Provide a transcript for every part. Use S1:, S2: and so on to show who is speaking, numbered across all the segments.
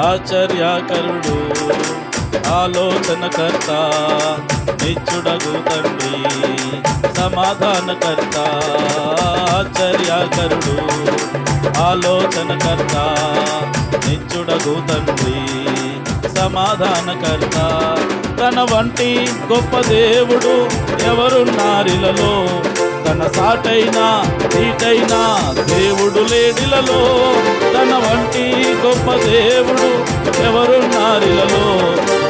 S1: ఆశ్చర్యకరుడు, ఆలోచనకర్త, నిత్యుడగు తండ్రి, సమాధానకర్త. ఆశ్చర్యకరుడు, ఆలోచనకర్త, నిత్యుడగు తండ్రి, సమాధానకర్త. తన వంటి గొప్ప దేవుడు ఎవరున్నారిలలో, తన సాటైనా తీటైనా దేవుడు లేడిలలో. తన వంటి గొప్ప దేవుడు ఎవరున్నారిలలో,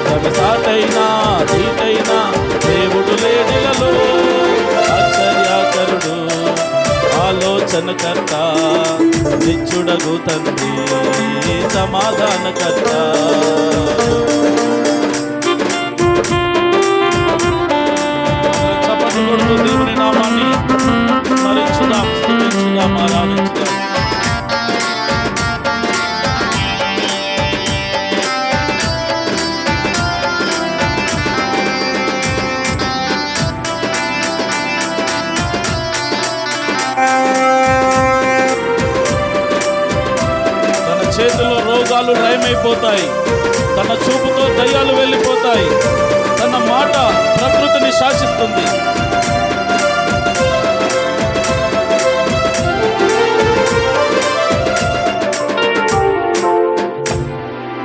S1: తన సాటైనా తీటైనా దేవుడు లేడిలలో. ఆశ్చర్యకరుడు, ఆలోచనకర్త, నిత్యుడగు తండ్రి, సమాధానకర్త. చప్పట్లు కొడుతూ దేవుని నామాన్ని స్మరించుదాం, స్తుతించుదాం, ఆరాధించుదాం. తన చేతిలో రోగాలు నయమైపోతాయి, తన చూపుతో దయ్యాలు వెళ్ళిపోతాయి, తన మాట ప్రకృతిని శాసిస్తుంది.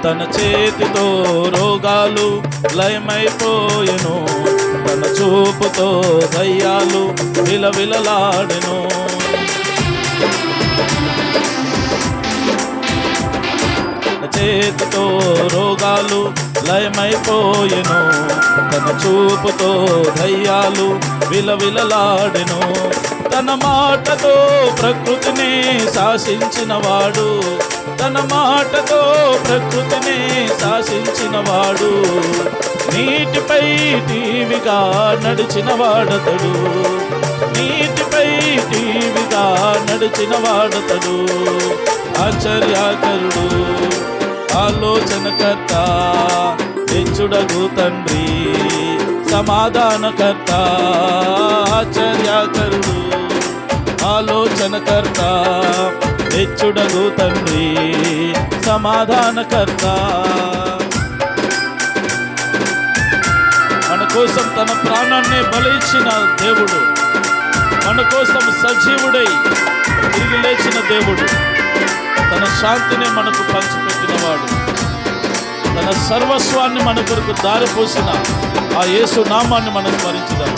S1: తన చేతితో రోగాలు లయమైపోయెను, తన చూపుతో దయ్యాలు విలవిలలాడెను. చేతితో రోగాలు లయమైపోయెను, తన చూపుతో దయ్యాలు విలవిలలాడెను. తన మాటతో ప్రకృతిని శాసించినవాడు, తన మాటతో ప్రకృతిని శాసించినవాడు. నీటిపై టీవిగా నడిచినవాడతడు, నీటిపై టీవిగా నడిచినవాడతడు. ఆశ్చర్యకరుడు, ఆలోచనకర్త, నిత్యుడగు తండ్రి, సమాధానకర్త. ఆశ్చర్యకరుడు, ఆలోచనకర్త, నిత్యుడగు తండ్రి, సమాధానకర్త. మన కోసం తన ప్రాణాన్ని బలిచ్చిన దేవుడు, మన కోసం సజీవుడై తిరిగి లేచిన దేవుడు, తన శాంతిని మనకు పంచిపెట్టినవాడు, తన సర్వస్వాన్ని మన కొరకు దారిపోసిన ఆ యేసు నామాన్ని మనం స్మరించుదాం.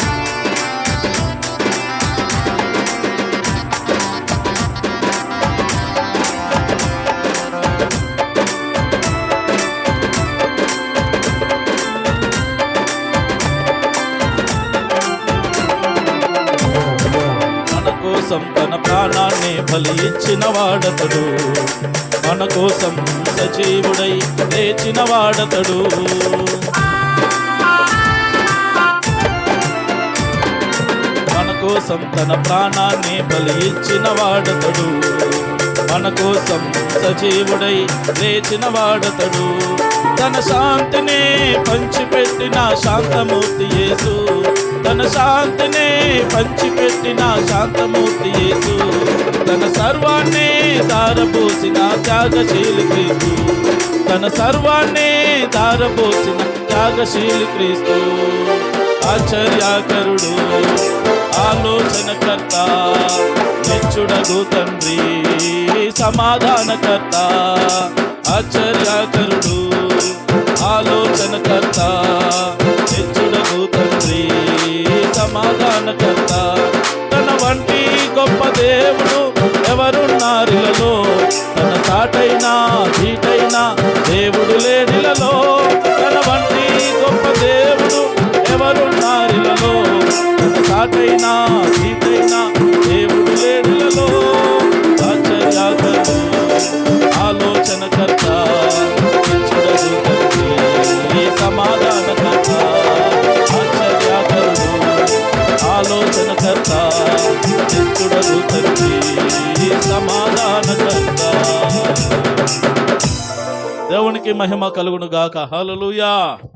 S1: తన ప్రాణాన్ని బలి ఇచ్చిన వాడతడు, మన కోసం సజీవుడై లేచిన వాడతడు. మన కోసం తన ప్రాణాన్ని బలి ఇచ్చిన వాడతడు, మన కోసం సజీవుడై లేచిన వాడతడు. తన శాంతిని పంచిపెట్టిన శాంతమూర్తి యేసు, తన శాంతిని పంచిపెట్టిన శాంతమూర్తి యేసు. తన సర్వాన్ని ధారపోసిన త్యాగశీలి క్రీస్తు, తన సర్వాన్ని ధారపోసిన త్యాగశీలి క్రీస్తు. ఆశ్చర్యకరుడు, ఆలోచనకర్త, నిత్యుడగు తండ్రి, సమాధానకర్త. ఆశ్చర్యకరుడు, ఆలోచనకర్త, నిత్యుడగు తండ్రి, సమాధానకర్త. తన వంటి గొప్ప దేవుడు ఎవరున్నారిలలో, తన సాటైనా తీటైనా దేవుడు లేనిలలో. తన వంటి గొప్ప దేవుడు ఎవరున్నారిలలో, తన సాటైనా తీటైనా దేవుడు లేనిలలో. ఆశ్చర్యకరుడు, ఆలోచనకర్త, నిత్యుడగు తండ్రి, సమాధానకర్త. ఆశ్చర్యకరుడు, ఆలోచనకర్త, నిత్యుడగు తండ్రి, సమాధానకర్త. దేవునికి మహిమ కలుగును గాక. హల్లెలూయా.